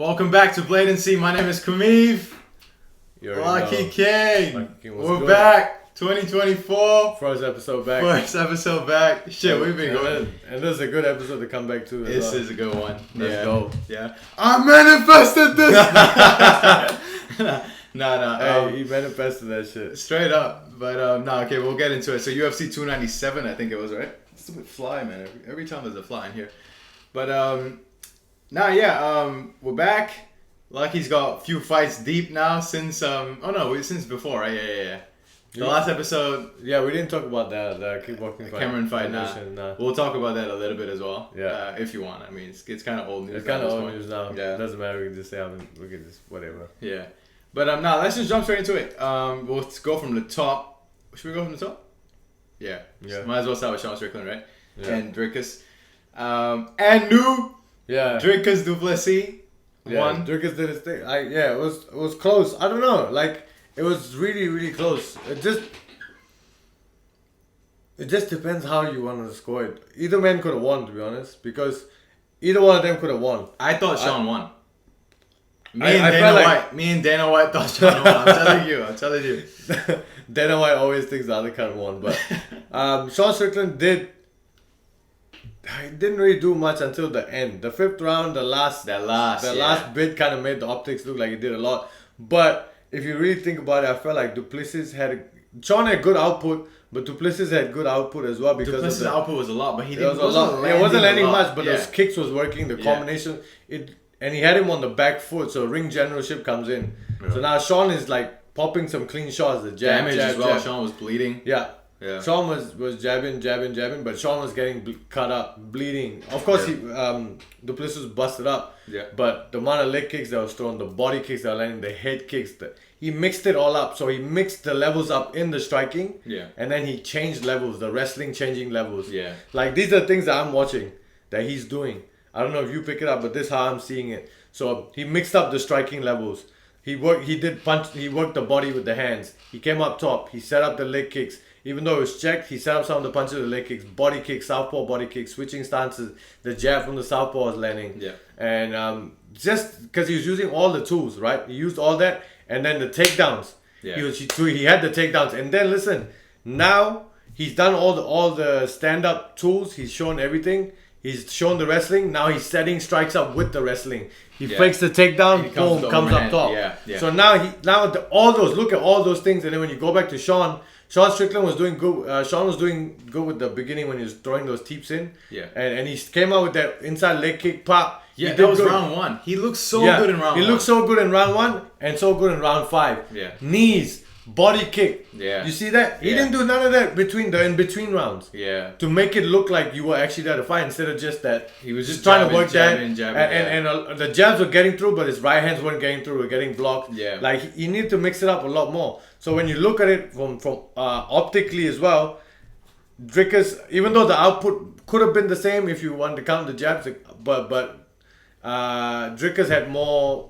Welcome back to BLATANCY. My name is Kumiv. Lucky Kiing. We're back. 2024. First episode back. Shit, we've been going. And this is a good episode to come back to. This is a good one. Let's go. Yeah. I manifested this. No. Hey, he manifested that shit. Straight up. But okay, we'll get into it. So UFC 297, I think it was, right? It's a bit fly, man. Every time there's a fly in here. But we're back. Lucky's got a few fights deep now since since before, right? Yeah. The last episode. Yeah, we didn't talk about that. The kickboxing fight. Cameron fight. Nah. We'll talk about that a little bit as well. Yeah. If you want. I mean, it's kind of old news. It's kind of old news now. Yeah. It doesn't matter. We can just say we can just whatever. Yeah. But now let's just jump straight into it. We'll go from the top. Should we go from the top? Yeah. Yeah. Might as well start with Sean Strickland, right? Yeah. And Dricus. And new. Yeah. Dricus Du Plesis. Won. Dricus did his thing. It was close. I don't know. Like, it was really, really close. It just depends how you want to score it. Either man could have won, to be honest, because either one of them could have won. I thought Sean won. Me and Dana White thought Sean won. I'm telling you. Dana White always thinks the other kind of won, but Sean Strickland didn't really do much until the end. The fifth round, the last bit kind of made the optics look like he did a lot. But if you really think about it, I felt like Du Plesis Sean had good output, but Du Plesis had good output as well because Du Plesis' output was a lot, but it wasn't landing much. But those kicks was working, the combination. And he had him on the back foot, so ring generalship comes in. Yeah. So now Sean is like popping some clean shots. The jab, damage jab, as well. jab. Sean was bleeding. Yeah. Sean was jabbing, but Sean was getting cut up, bleeding. Of course, Du Plesis was busted up. Yeah. But the amount of leg kicks that was thrown, the body kicks that were landing, the head kicks, he mixed it all up. So he mixed the levels up in the striking. Yeah. And then he changed levels, the wrestling changing levels. Yeah. Like, these are the things that I'm watching, that he's doing. I don't know if you pick it up, but this is how I'm seeing it. So he mixed up the striking levels. He worked the body with the hands. He came up top. He set up the leg kicks. Even though it was checked, he set up some of the punches with the leg kicks, body kicks, southpaw body kicks, switching stances. The jab from the southpaw was landing. Yeah. And just because he was using all the tools, right? He used all that, and then the takedowns. Yeah. He had the takedowns, and then listen. Now he's done all the stand-up tools. He's shown everything. He's shown the wrestling. Now he's setting strikes up with the wrestling. He fakes the takedown, boom, comes up top. Yeah. So look at all those things, and then when you go back to Sean Strickland was doing good. Sean was doing good with the beginning when he was throwing those teeps in. Yeah. And he came out with that inside leg kick pop. Yeah, that was round 1. He looked so good in round 1. He looked so good in round 1 and so good in round 5. Yeah. Knees, body kick. Yeah. You see that? He didn't do none of that in between rounds. Yeah. To make it look like you were actually there to fight instead of just that. He was just trying to work jabbing, and the jabs were getting through, but his right hands weren't getting through. Were getting blocked. Yeah. Like, he needed to mix it up a lot more. So when you look at it from optically as well, Dricus, even though the output could have been the same if you wanted to count the jabs, but Dricus had more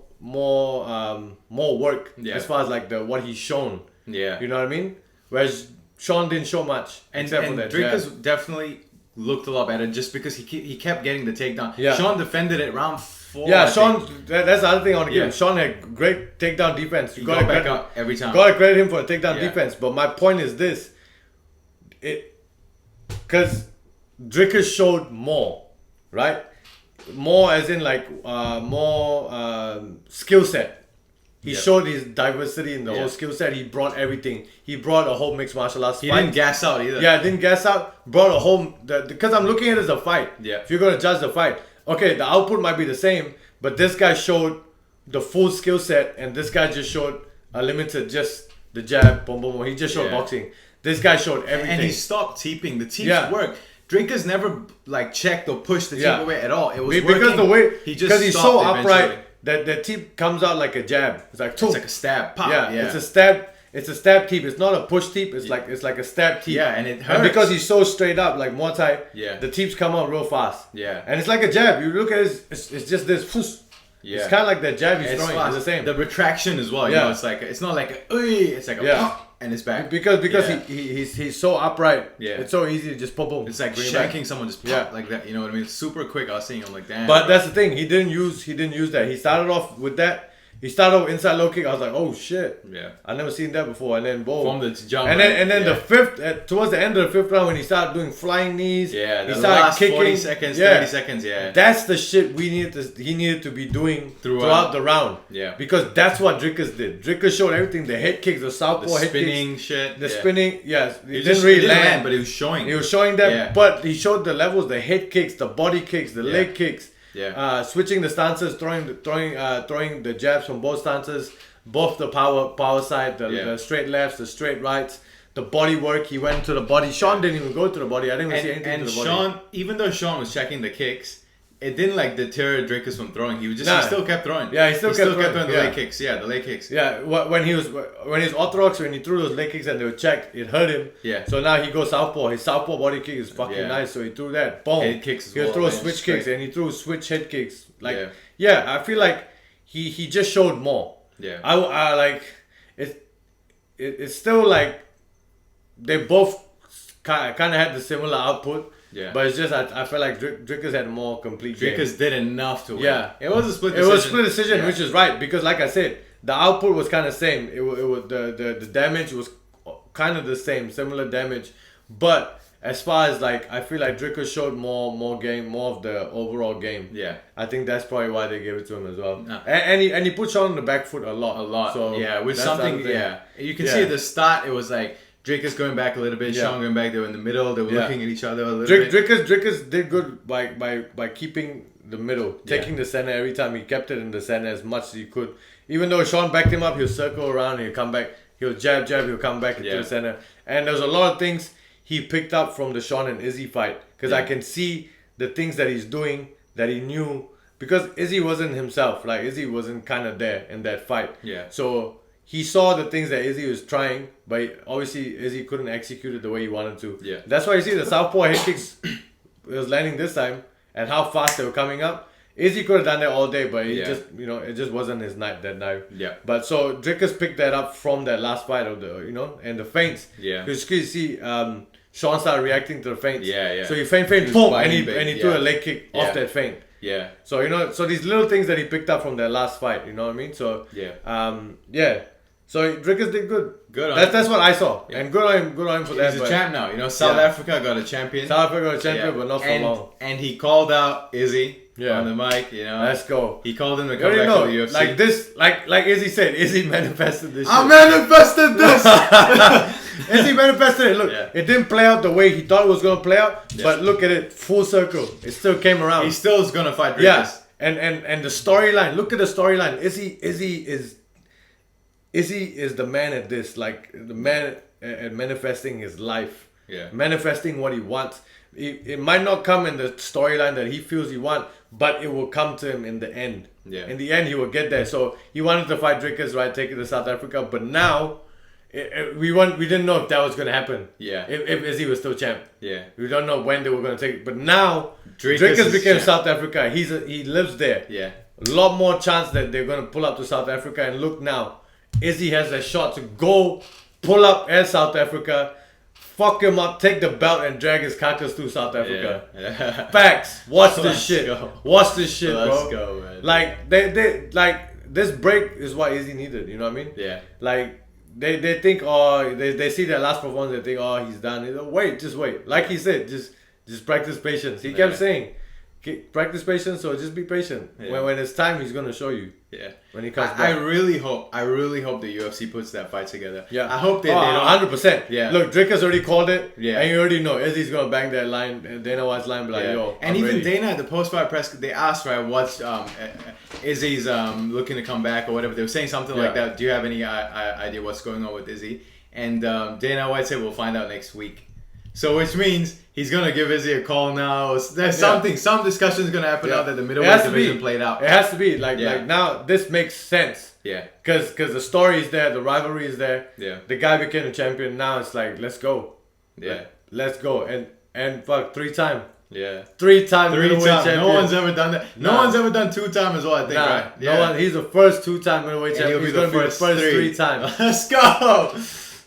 work as far as like what he's shown. Yeah. You know what I mean? Whereas Sean didn't show much except for that Dricus jab. Definitely looked a lot better just because he kept getting the takedown. Yeah. Sean defended it round 4. Yeah, Sean. That's the other thing I want to give him. Sean had great takedown defense. You got back up every time. Gotta credit him for a takedown defense. But my point is this: because Dricus showed more, right? More as in like more skill set. He showed his diversity in the whole skill set. He brought everything. He brought a whole mixed martial arts fight. He didn't gas out either. Yeah, didn't gas out. Brought a whole... Because I'm looking at it as a fight. Yeah. If you're going to judge the fight. Okay, the output might be the same, but this guy showed the full skill set, and this guy just showed a limited, just the jab, boom, boom, boom. He just showed boxing. This guy showed everything. And he stopped teeping. The teeps work. Dricus never like checked or pushed the teep away at all. It was because working. The way because he's so upright that the teep comes out like a jab. It's like a stab. Pop. Yeah, it's a stab. It's a stab teep. It's not a push teep. It's like a stab teep. Yeah, and it hurts. And because he's so straight up, like Muay Thai, the teeps come out real fast. Yeah. And it's like a jab. You look at it, it's just this. Yeah. It's kind of like that jab he's throwing. It's the same. The retraction as well. You know, it's not like it's like a pop. And his back. Because he's so upright. Yeah. It's so easy to just pop him. It's like shanking someone just pop like that. You know what I mean? It's super quick. I was seeing him like that. But that's the thing. He didn't use that. He started off with that. He started off inside low kick. I was like, oh shit. Yeah. I never seen that before. And then boom. From the jump. And then the fifth, towards the end of the fifth round, when he started doing flying knees. Yeah. He The started last kicking. 40 seconds, 30 seconds. Yeah. That's the shit he needed to be doing throughout the round. Yeah. Because that's what Dricus did. Dricus showed everything. The head kicks, the southpaw head spinning kicks. shit. The spinning, yes. It didn't really land, but he was showing. He was showing that, but he showed the levels, the head kicks, the body kicks, the leg kicks. Yeah. Switching the stances, throwing the jabs from both stances, both the power side, the straight lefts, the straight rights, the body work. He went to the body. Sean didn't even go to the body. I didn't even see anything to the body. And Sean, even though Sean was checking the kicks, it didn't like deter Dricus from throwing. He still kept throwing. Yeah, he still kept throwing the leg kicks. Yeah, the leg kicks. Yeah, when he was orthodox, when he threw those leg kicks and they were checked, it hurt him. Yeah. So now he goes southpaw. His southpaw body kick is fucking nice. So he threw that. Boom. Head kicks as He'll well. throw switch kicks and he threw switch head kicks. Like I feel like he just showed more. Yeah. I like it's still like they both kind of had the similar output. Yeah. But it's just I felt like Dricus had more complete game. Dricus did enough to win. Yeah. It was a split decision. It was a split decision, which is right because, like I said, the output was kind of same. It was the damage was kind of the same, similar damage. But as far as like, I feel like Dricus showed more game, more of the overall game. Yeah. I think that's probably why they gave it to him as well. No. And he put Sean on the back foot a lot. A lot. So yeah, with something. Yeah. You can see at the start it was like Dricus going back a little bit, Sean going back. They were in the middle. They were looking at each other a little bit. Dricus did good by keeping the middle, taking the center every time. He kept it in the center as much as he could. Even though Sean backed him up, he'll circle around, he'll come back, he'll jab, he'll come back into the center. And there's a lot of things he picked up from the Sean and Izzy fight. Because I can see the things that he's doing that he knew. Because Izzy wasn't himself. Like, Izzy wasn't kind of there in that fight. Yeah. So he saw the things that Izzy was trying, but obviously Izzy couldn't execute it the way he wanted to. Yeah. That's why you see the southpaw head kicks was landing this time and how fast they were coming up. Izzy could have done that all day, but he just, it just wasn't his night that night. Yeah. But so Dricus picked that up from that last fight of the, and the feints. Yeah. Because you see, Sean started reacting to the feints. Yeah. So he feint, boom, and he threw a leg kick off that feint. Yeah. So, so these little things that he picked up from that last fight, you know what I mean? So, So Dricus did good. Good on That's what I saw. Yeah. And good on him for that. He's a champ now. South Africa got a champion. South Africa got a champion, but not for long. And he called out Izzy on the mic, Let's go. He called him to come back to the UFC. Like this, like Izzy said, Izzy manifested this I manifested this! Izzy manifested it. Look, it didn't play out the way he thought it was going to play out, but look at it, full circle. It still came around. He still is going to fight Dricus. Yeah. And the storyline, look at the storyline. Izzy is the man at this, like the man at manifesting his life. Yeah. Manifesting what he wants. It might not come in the storyline that he feels he wants, but it will come to him in the end. Yeah. In the end, he will get there. So he wanted to fight Dricus, right? Take it to South Africa, but now we didn't know if that was going to happen. Yeah. If Izzy was still champ. Yeah. We don't know when they were going to take it, but now Dricus became South Africa. He lives there. Yeah. A lot more chance that they're going to pull up to South Africa, and look now. Izzy has a shot to go pull up at South Africa, fuck him up, take the belt, and drag his carcass to South Africa. Yeah. Facts. Watch this shit. Watch this shit, bro. Let's go, man. Like they like this break is what Izzy needed. You know what I mean? Yeah. Like they think they see their last performance, they think he's done. Just wait. Like he said, just practice patience. He kept saying, practice patience, so just be patient. Yeah. When it's time, he's gonna show you. Yeah. When he comes back. I really hope the UFC puts that fight together. Yeah. I hope they don't. 100%. Yeah. Look, Dricus already called it. Yeah. And you already know Izzy's gonna bang that line, Dana White's line, be like, yo. And I'm even ready. Dana at the post-fight press, they asked, right, what's Izzy's looking to come back or whatever. They were saying something like that. Do you have any idea what's going on with Izzy? And Dana White said, we'll find out next week. So which means he's gonna give Izzy a call now. There's some discussion is gonna happen now that the middleweight division played out. It has to be like now this makes sense. Yeah. Because the story is there, the rivalry is there. Yeah. The guy became a champion. Now it's like let's go. Yeah. Let's go and fuck 3-time. Yeah. 3-time middleweight champion. No one's ever done that. No one's ever done 2-time as well. I think right. Yeah. No one. He's the first 2-time middleweight champion. He's gonna be the first 3-time. Let's go.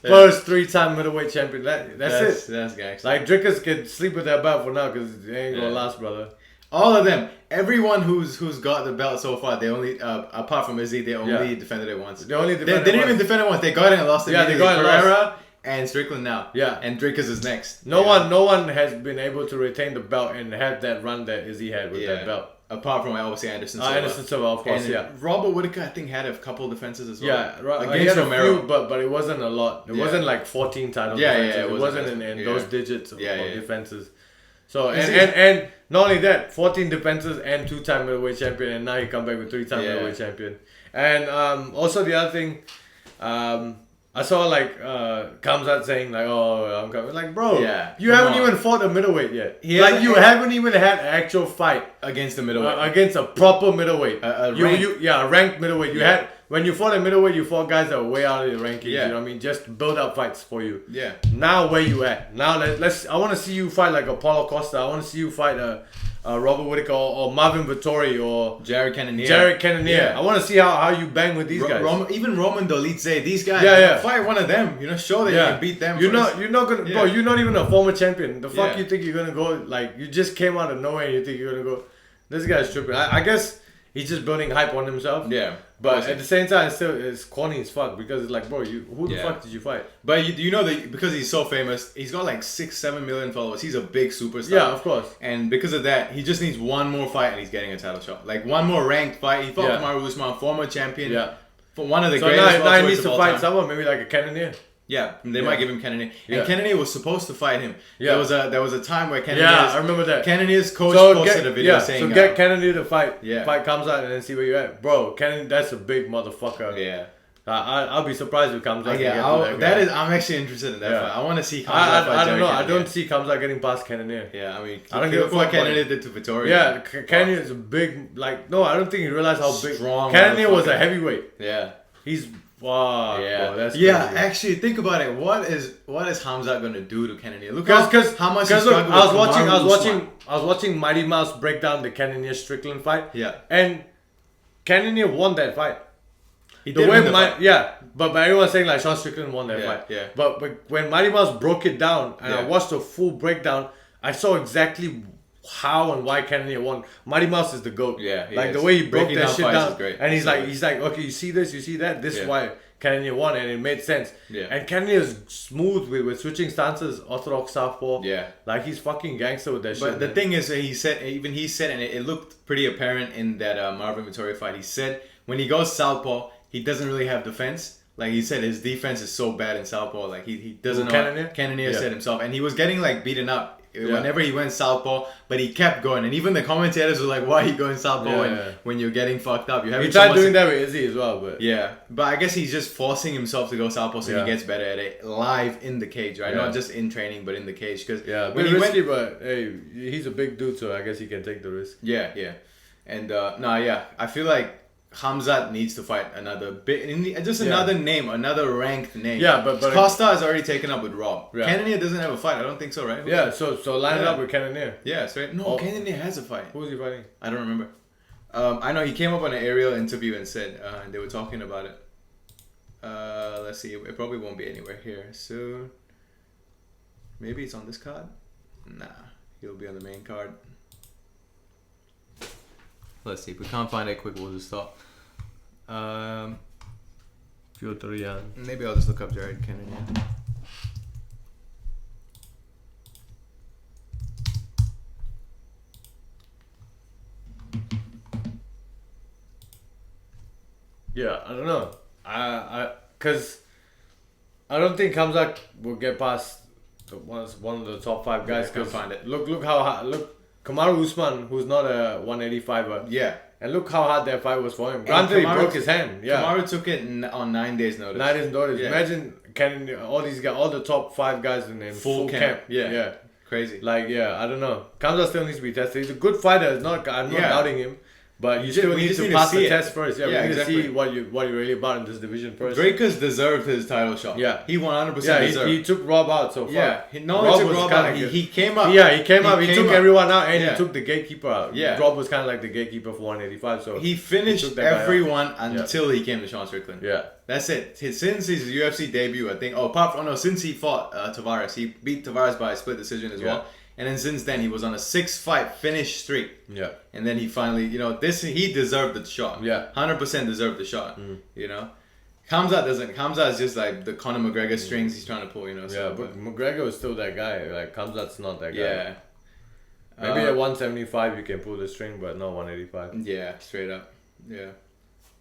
First 3-time middleweight champion. That's it. That's gangster. Like Dricus can sleep with that belt for now because it ain't gonna last, brother. All of them, everyone who's got the belt so far, they only apart from Izzy, they only defended it once. They didn't even defend it once. They got it and lost it. Yeah, they got it and lost. And Strickland now. Yeah. And Dricus is next. No one has been able to retain the belt and have that run that Izzy had with that belt. Apart from obviously Anderson Silva. Anderson Silva, of course, and Robert Whittaker, I think, had a couple defenses as well. Yeah, against Romero. But it wasn't a lot. It wasn't like 14 title defenses. It wasn't in those digits of defenses. So, and not only that, 14 defenses and 2-time middleweight champion, and now he come back with 3-time middleweight champion. And also the other thing, I saw like Khamzat saying like, "Oh, I'm coming." Like, bro, you haven't even fought a middleweight yet. You haven't even had an actual fight against a middleweight, against a proper middleweight. A ranked middleweight. You had when you fought a middleweight, you fought guys that were way out of the rankings. You know what I mean? Just build up fights for you. Yeah. Now where you at? Now let's. I want to see you fight like Apollo Costa. I want to see you fight Robert Whittaker or Marvin Vittori or Jared Cannonier. I want to see how you bang with these guys. Even Roman Dolidze, these guys. Fight one of them. Show that you can beat them. You're not gonna, bro. You're not even a former champion. The fuck you think you're gonna go? Like you just came out of nowhere and you think you're gonna go? This guy's tripping. I guess he's just building hype on himself. Yeah. But at the same time, it's corny as fuck because it's like, bro, who the fuck did you fight? But you know that because he's so famous, he's got like 6-7 million followers. He's a big superstar. Yeah, of course. And because of that, he just needs one more fight and he's getting a title shot. Like one more ranked fight. He fought Kamaru Usman, former champion. Yeah. For one of the greatest. Now he needs to fight someone, maybe like a Cannonier. Yeah, they might give him Cannonier. And Cannonier was supposed to fight him. Yeah. There was a time where Cannonier. Yeah, I remember that. Cannonier's coach posted a video saying. So get Cannonier to fight. Yeah. Fight comes out and then see where you're at. Bro, Cannonier, that's a big motherfucker. Yeah. I'll be surprised if Khamzat I'm actually interested in that fight. I want to see Khamzat I don't know. I don't see Khamzat getting past Cannonier. Yeah, I mean, I don't give a fuck what Cannonier did to Vittori. Yeah, Cannonier is a big, like, no, I don't think he realized how big. Strong. Cannonier was a heavyweight. Yeah. He's, wow. Yeah. Bro, that's crazy. Actually, think about it. What is Khamzat gonna do to Cannonier? Look how much he struggled. I was watching Mighty Mouse break down the Cannonier Strickland fight. Yeah. And Cannonier won that fight. He did win the fight. Yeah, but everyone's saying like Sean Strickland won that fight. Yeah. But when Mighty Mouse broke it down and I watched the full breakdown, I saw exactly how and why Cannonier won. Mighty Mouse is the GOAT. Yeah, like the way he broke Breaking that down shit fights down. is great. And he's like, okay, you see this, you see that. This is why Cannonier won, and it made sense. Yeah. And Cannonier is smooth with switching stances, orthodox southpaw. Yeah. Like he's fucking gangster with that shit. But the thing is, he said, and it looked pretty apparent in that Marvin Vittori fight. He said when he goes southpaw, he doesn't really have defense. Like he said, his defense is so bad in southpaw. Like he doesn't know. Cannonier said himself, and he was getting like beaten up whenever he went southpaw. But he kept going, and even the commentators were like, "Why are you going southpaw when you're getting fucked up?" He tried doing that with Izzy as well, but but I guess he's just forcing himself to go southpaw so he gets better at it live in the cage, right? Not just in training, but in the cage. Because when he risky, but hey, he's a big dude, so I guess he can take the risk. Yeah, and I feel like Khamzat needs to fight another bit, another name, another ranked name. Yeah, but Costa is already taken up with Rob. Yeah. Cannonier doesn't have a fight. I don't think so, right? So line it up with Cannonier. Yeah, straight. No, Cannonier has a fight. Who's he fighting? I don't remember. I know he came up on an aerial interview and said, and they were talking about it. Let's see. It probably won't be anywhere here soon. Maybe it's on this card. Nah, he'll be on the main card. Let's see. If we can't find it quick, we'll just stop. Maybe I'll just look up Jared Cannonier. Yeah, I don't know. Cause I don't think Khamzat will get past one of the top 5 guys. Can't find it. Look Kamaru Usman, who's not a 185er. Yeah. And look how hard that fight was for him. Granted, he broke his hand. Yeah. Kamaru took it on 9 days' notice. 9 days' notice. Yeah. Imagine all these guys, all the top 5 guys in full camp. Yeah. Crazy. Like, I don't know. Khamzat still needs to be tested. He's a good fighter. I'm not doubting him. But you still we need just to need to pass see the it. test first. Yeah, Yeah, we need exactly. to see what you're really about in this division first. Dricus deserved his title shot. Yeah. He 100% Yeah, deserved. he took Rob out so far. Yeah, he Rob took was Rob kinda out. good. He came up. Yeah, he came up. He took everyone out and Yeah. he took the gatekeeper out. Yeah. Rob was kind of like the gatekeeper for 185. So He finished took that guy out. everyone until he came to Sean Strickland. Yeah. That's it. Since his UFC debut, I think. Since he fought Tavares, he beat Tavares by a split decision as well. And then since then, he was on a 6-fight finish streak. Yeah. And then he finally, he deserved the shot. Yeah. 100% deserved the shot. You know, Khamzat doesn't. Khamzat is just like the Conor McGregor strings he's trying to pull. Yeah, but McGregor is still that guy. Like Khamzat's not that guy. Yeah. Maybe at 175 you can pull the string, but not 185. Yeah, straight up. Yeah.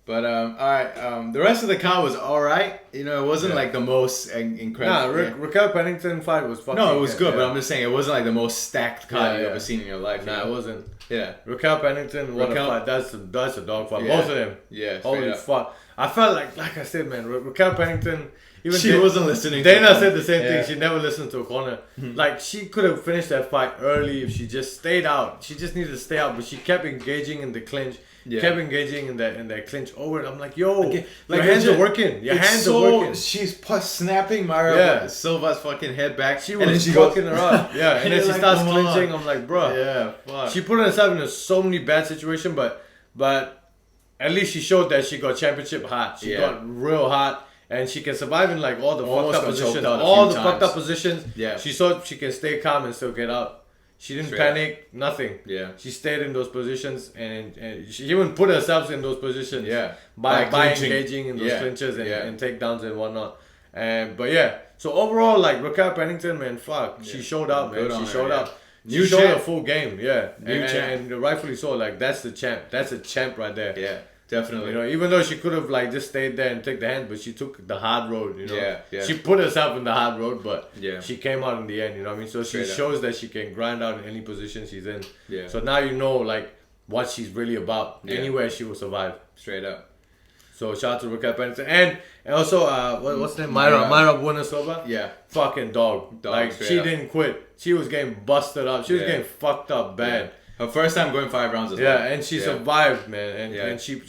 But all right, the rest of the card was all right. It wasn't like the most incredible. Raquel Pennington fight was fucking. No, it was good, but I'm just saying it wasn't like the most stacked card you've ever seen in your life. Nah, it wasn't. Yeah. Raquel Pennington, what a fight. That's a dog fight. Yeah. Both of them. Yeah. Holy fuck. I felt like I said, man, Raquel Pennington. Even she wasn't listening. Dana said the same thing. She never listened to a corner. Like she could have finished that fight early if she just stayed out. She just needed to stay out, but she kept engaging in the clinch. Yeah. Kept engaging in that clinch over it. I'm like, yo, like your hands are working. Your hands are working. She's snapping Mayra Silva's fucking head back. She was fucking her up. Yeah, and then she starts clinching. I'm like, bro. Yeah, fuck. She put herself in so many bad situations, but at least she showed that she got championship hot. She got real hot. And she can survive in like all the fucked up positions. All the fucked up positions. Yeah. She saw she can stay calm and still get out. She didn't panic, nothing. Yeah. She stayed in those positions and she even put herself in those positions. Yeah. By engaging in those clinches and takedowns and whatnot. But yeah. So overall, like Raquel Pennington, man, fuck. She showed up, man. She showed up. She showed a full game, and rightfully so. Like that's the champ. That's a champ right there. Yeah. Definitely. Even though she could have like just stayed there and take the hand, but she took the hard road, Yeah. She put herself in the hard road, but she came out in the end, you know what I mean? So she shows that she can grind out in any position she's in. Yeah. So now you know like what she's really about. Anywhere she will survive. Straight up. So shout out to Raquel Pennington. And also what's the name? Mayra Bueno. Yeah. Fucking dog. Like she didn't quit. She was getting busted up. She was getting fucked up bad. Yeah. Her first time going 5 rounds as well. Yeah, and she survived, man. And she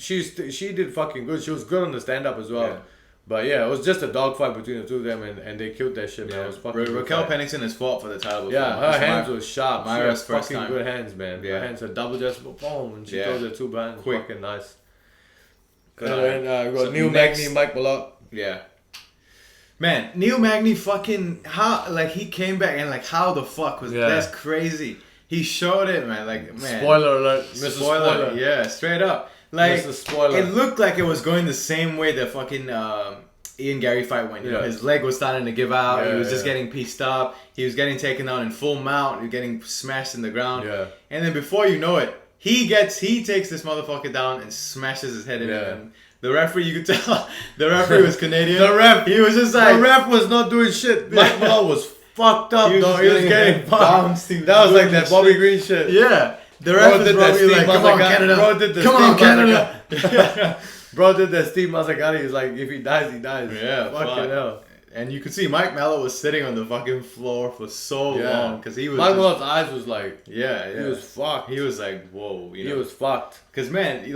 did fucking good. She was good on the stand up as well. Yeah. But yeah, it was just a dogfight between the two of them, and they killed that shit, man. It was fucking Raquel Pennington has fought for the title. Yeah, her hands were sharp. Mayra's she had first fucking time. good hands, man. Yeah. Her hands are double adjustable, boom, and she throws her two behind. Quick. Fucking nice. Good And then we got Neil Magny, Mike Mallot. Yeah. Man, Neil Magny fucking he came back and how the fuck was that's crazy. He showed it, man. Spoiler alert, Mr. Spoiler. Yeah, straight up. Mr. Spoiler. It looked like it was going the same way the fucking Ian Gary fight went. You know, his leg was starting to give out. He was just getting pieced up. He was getting taken out in full mount. He was getting smashed in the ground. Yeah. And then before you know it, he takes this motherfucker down and smashes his head in. And the referee, you could tell, the referee was Canadian. He was just like, the ref was not doing shit. Mike Mallot was fucked up, though. He was getting bounced. That was like that Bobby Green shit. Yeah. The ref was probably like, come on, Canada. Bro did the come on, Canada. Bro did that Steve Mazzagatti. He's like, if he dies, he dies. Yeah, fucking hell. And you could see Mike Mallot was sitting on the fucking floor for so long because he was. Mike Mallot's eyes was like, he was fucked. He was like, whoa, He was fucked. Because man,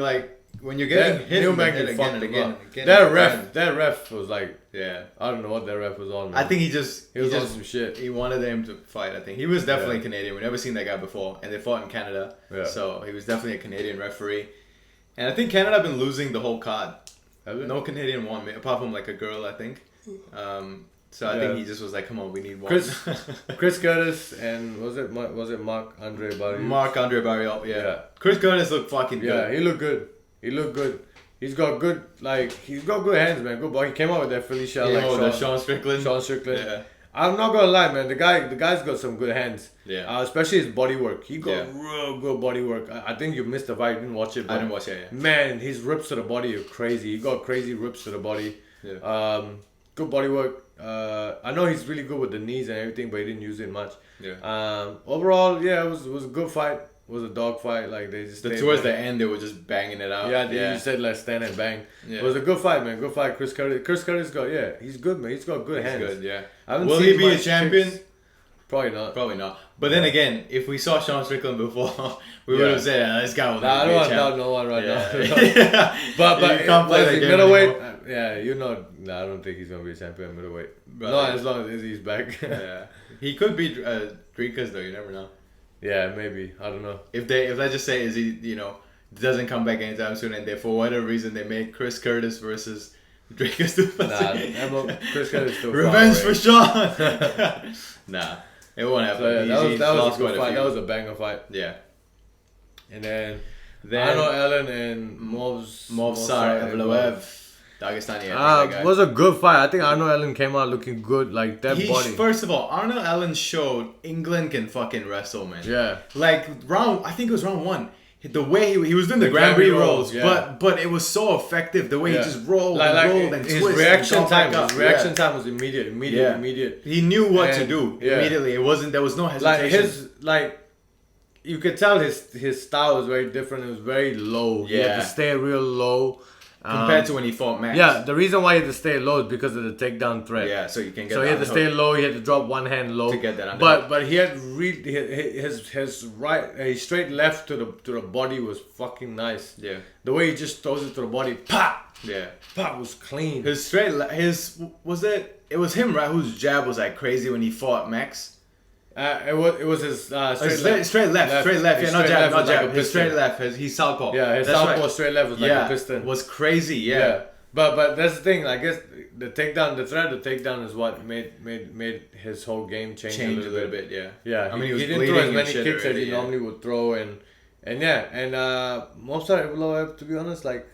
when you're getting hit again and again, that ref was like, I don't know what that ref was on. Man. I think he was on some shit. He wanted him to fight. I think he was definitely Canadian. We've never seen that guy before, and they fought in Canada, so he was definitely a Canadian referee. And I think Canada have been losing the whole card. No Canadian won, apart from like a girl, I think. So I think he just was like, "Come on, we need one." Chris Curtis and was it Marc Andre Barrault? Marc-Andre Barrault, yeah. Chris Curtis looked fucking good. Yeah, he looked good. He's got good hands, man. Good boy. He came out with that Felicia Sean Strickland. Yeah. I'm not gonna lie, man. The guy's got some good hands. Yeah. Especially his body work. He got real good body work. I think you missed the fight. You didn't watch it. I didn't watch it. Yeah. Man, his rips to the body are crazy. He got crazy rips to the body. Yeah. Good body work. I know he's really good with the knees and everything, but he didn't use it much. Yeah. Overall, it was a good fight. It was a dog fight. Like they just towards the end, they were just banging it out. You said let's stand and bang. It was a good fight, man. Good fight, Chris Curtis. Chris Curtis he's good, man. He's got good hands. Good, yeah. I haven't Will seen he be a much champion? tricks. Probably not. Probably not. But then again, if we saw Sean Strickland before, we would have said, this guy will I not be a don't champ. want no one right now. Yeah. But You can't play that game middleweight, anymore. I don't think he's gonna be a champion middleweight. But, Not as long as Izzy's back. Yeah. He could beat Dricus though, you never know. Yeah, maybe. I don't know. If let's just say Izzy, doesn't come back anytime soon, and for whatever reason they make Chris Curtis versus Dricus Du Plesis. Chris Curtis still Revenge for Sean. Nah, it won't happen. So, that was a good fight. That was a banger fight. Yeah. And then Arnold Allen and Movsar Evloev. Dagestani. Was a good fight. I think Arnold Allen came out looking good, like that body. First of all, Arnold Allen showed England can fucking wrestle, man. Yeah. Like I think it was round 1. The way he was doing the Grand Prix rolls, but it was so effective. The way he just rolled and rolled and his twisted. Reaction time was immediate. He knew what to do immediately. There was no hesitation. You could tell his style was very different. It was very low. He had to stay real low. Compared to when he fought Max. Yeah, the reason why he had to stay low is because of the takedown threat. Yeah, so you can get. So he had to stay low. He had to drop one hand low to get that. But he had his straight left to the body was fucking nice. Yeah. The way he just throws it to the body, pop. Yeah. Pop was clean. It was him, right? Whose jab was like crazy when he fought Max. It was his straight left. Yeah, not jab, not jab. His straight left. He's southpaw. Yeah, his southpaw straight left was like a piston. Was crazy. Yeah. But that's the thing. I guess the takedown is what made his whole game change a little bit. Yeah. Yeah. I mean, he didn't throw as many kicks as he normally would throw, and Movsar Evloev, to be honest, like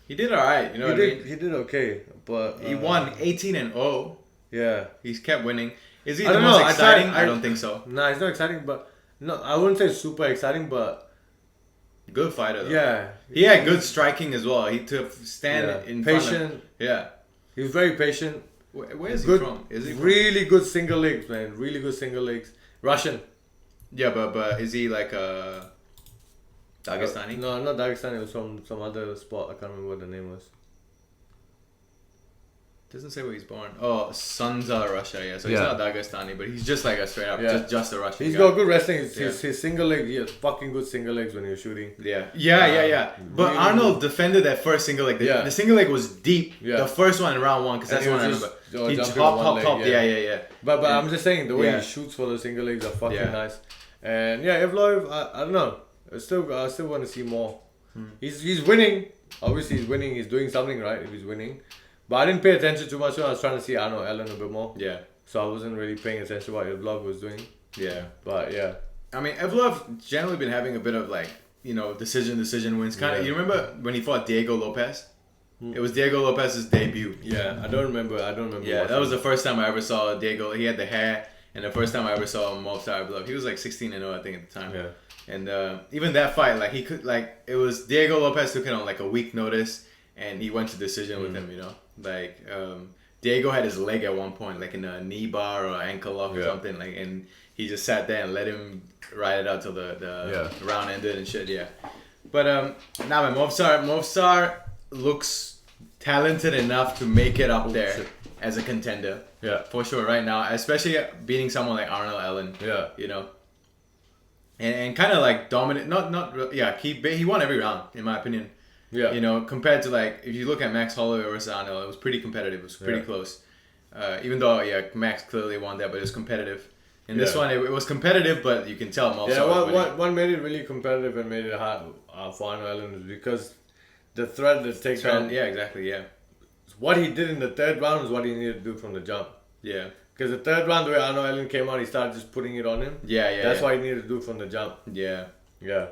he did alright. You know what I mean? He did okay, but he won 18-0. Yeah. He's kept winning. Is he the most exciting? I don't think so. Nah, he's not exciting, but no, I wouldn't say super exciting, but good fighter though. Yeah. He had good striking as well. He took stand in patient. Yeah. He was very patient. Where is he from? Is he really good single legs, man? Really good single legs. Russian. Yeah, but is he like a Dagestani? No, not Dagestani. It was from some other spot. I can't remember what the name was. Doesn't say where he's born. Oh, Sunza, Russia. Yeah, so he's not Dagestani, but he's just like a straight up, just a Russian. He's got good wrestling. His single leg, he has fucking good single legs when he was shooting. Yeah. But really Arnold defended that first single leg. The single leg was deep. Yeah. The first one in round 1, because that's one I remember. He hop. Yeah. But I'm just saying the way he shoots for the single legs are fucking nice. And Evloev, I don't know. I still want to see more. He's winning. Obviously, he's winning. He's doing something right if he's winning. But I didn't pay attention too much. So I was trying to see Arnold Allen a bit more. Yeah. So I wasn't really paying attention to what Evloev was doing. Yeah. But yeah. I mean, Evloev generally been having a bit of decision wins. Kind of. You remember when he fought Diego Lopez? It was Diego Lopez's debut. Yeah. I don't remember. Yeah, that was the first time I ever saw Diego. He had the hair, and the first time I ever saw Movsar Evloev. He was like 16-0, I think, at the time. Yeah. And even that fight, it was Diego Lopez took it on like a week notice, and he went to decision with him. Diego had his leg at one point, like in a knee bar or ankle lock or something, and he just sat there and let him ride it out till the round ended and shit. Yeah, but man, Movsar looks talented enough to make it up there as a contender. Yeah, for sure. Right now, especially beating someone like Arnold Allen. Yeah, and kind of like dominant. He won every round in my opinion. Yeah, compared to if you look at Max Holloway versus Arnold, it was pretty competitive. It was pretty close. Even though Max clearly won that, but it was competitive. In this one, it was competitive, but you can tell Movsar what made it really competitive and made it hard for Arnold Allen is because the threat that takes on. Yeah, exactly. Yeah. What he did in the third round is what he needed to do from the jump. Yeah. Because the third round, the way Arnold Allen came out, he started just putting it on him. That's what he needed to do from the jump. Yeah. Yeah.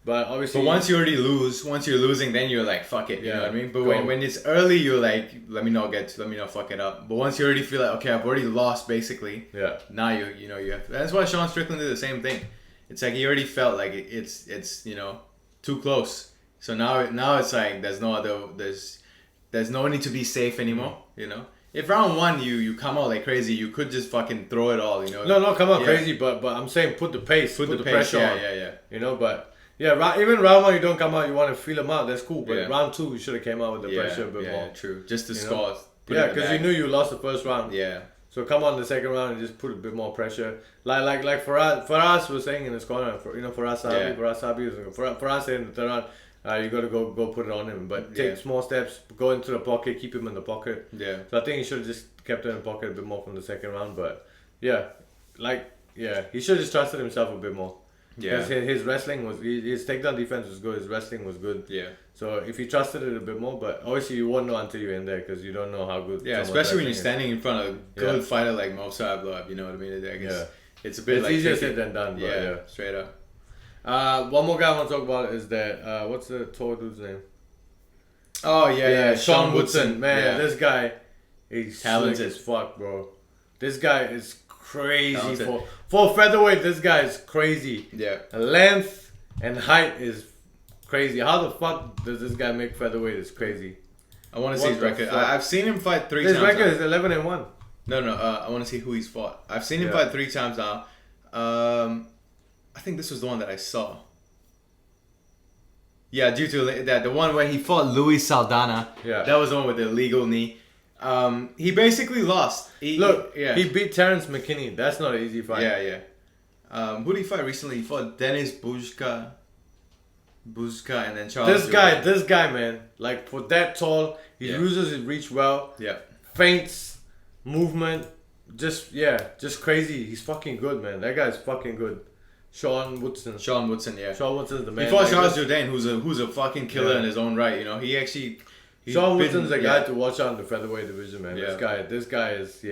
But obviously, once you're losing, then you're like, fuck it, you know what I mean? But when it's early, you're like, let me not fuck it up. But once you already feel like, okay, I've already lost basically. Yeah. Now you have to. That's why Sean Strickland did the same thing. It's like he already felt like it's too close. So now it's like there's no need to be safe anymore. If round 1 you come out like crazy, you could just fucking throw it all. No, come out crazy, but I'm saying put the pace, put the pressure on. Yeah. But. Yeah, even round 1 you don't come out, you want to feel them out, that's cool. But round 2 you should have came out with the pressure a bit more. True. Just to score. Yeah, because you knew you lost the first round. Yeah. So come on the second round and just put a bit more pressure. Like for us, we're saying in this corner, for us, saying in the third round, you got to go put it on him. But take small steps, go into the pocket, keep him in the pocket. Yeah. So I think he should have just kept it in the pocket a bit more from the second round. But he should have just trusted himself a bit more. Yeah. Because his wrestling was, his takedown defense was good, his wrestling was good. Yeah. So if you trusted it a bit more, but obviously you won't know until you're in there because you don't know how good. Yeah, especially when you're standing in front of a good fighter like Movsar, Evloev, you know what I mean? I guess it's a bit it's easier said than done. Yeah, but straight up. One more guy I want to talk about is that what's the tall dude's name? Oh yeah, Sean Woodson. Man, this guy is talented slick as fuck, bro. This guy is crazy for featherweight. This guy is crazy. Yeah, length and height is crazy. How the fuck does this guy make featherweight? It's crazy. I want to see his record. I've seen him fight 3 times. His record is 11-1. No. I want to see who he's fought. I've seen him fight 3 times now. I think this was the one that I saw. Yeah, due to that, the one where he fought Luis Saldana. Yeah, that was the one with the illegal knee. He basically lost. He beat Terrence McKinney. That's not an easy fight. Yeah. Who did he fight recently? He fought Dennis Buzka, and then Charles. This guy, man, like for that tall, he uses his reach well. Yeah. Feints, movement, just crazy. He's fucking good, man. That guy's fucking good. Sean Woodson, yeah. Sean Woodson's the man. He fought Charles Jourdain, who's a fucking killer in his own right. You know, he actually. Sean Woodson's a guy to watch out in the featherweight division, man. Yeah. This guy is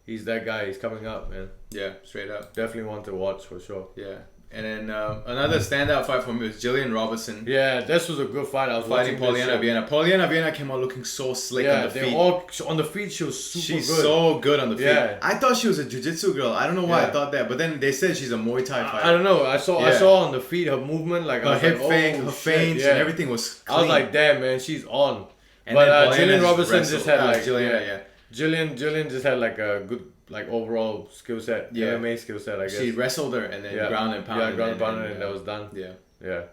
he's that guy. He's coming up, man. Yeah, straight up. Definitely one to watch for sure. Yeah. And then another standout fight for me was Jillian Robertson. Yeah, this was a good fight. I was fighting Polyana Viena. Polyana Viena came out looking so slick on the feet. On the feet, she was super She's good. so good on the feet. Yeah. I thought she was a jiu-jitsu girl. I don't know why I thought that. But then they said she's a Muay Thai fighter. I don't know. I saw on the feet her movement. Like her hip feints and everything was clean. I was like, damn, man, she's on. And but Jillian Robertson just had like... Jillian just had like a good... Like overall skill set, MMA skill set, I guess. She wrestled her and then ground and pounded. Yeah, ground and pounded and that was done. Yeah.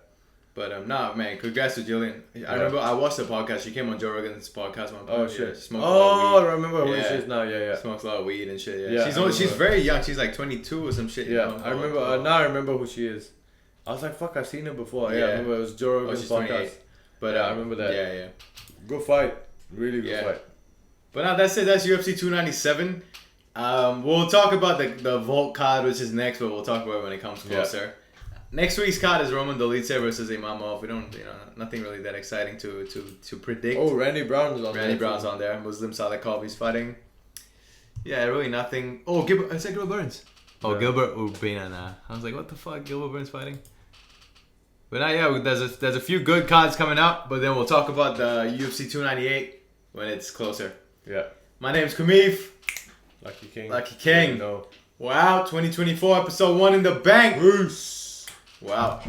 But man, congrats to Jillian. I remember I watched the podcast. She came on Joe Rogan's podcast. Oh shit! I remember who she is now. Yeah. Smokes a lot of weed and shit. Yeah. She's very young. She's like 22 or some shit. Yeah. You know? I remember. Now I remember who she is. I was like, fuck, I've seen her before. Yeah. I remember it was Joe Rogan's podcast. 28. But I remember that. Yeah. Good fight. Really good fight. But now that's it. That's UFC 297. We'll talk about the Volt card, which is next, but we'll talk about it when it comes closer. Next week's card is Roman Dolidze versus Imamov. We don't, nothing really that exciting to predict. Oh, Randy Brown's on there. Randy Brown's on there. Muslim Salikhov is fighting. Yeah, really nothing. Oh, I said Gilbert Burns. Oh, Gilbert Urbina. I was like, what the fuck? Gilbert Burns fighting? But there's a few good cards coming up, but then we'll talk about the UFC 298 when it's closer. Yeah. My name's Kumiv. Lucky Kiing. Wow, 2024 episode 1 in the bank. Peace. Wow.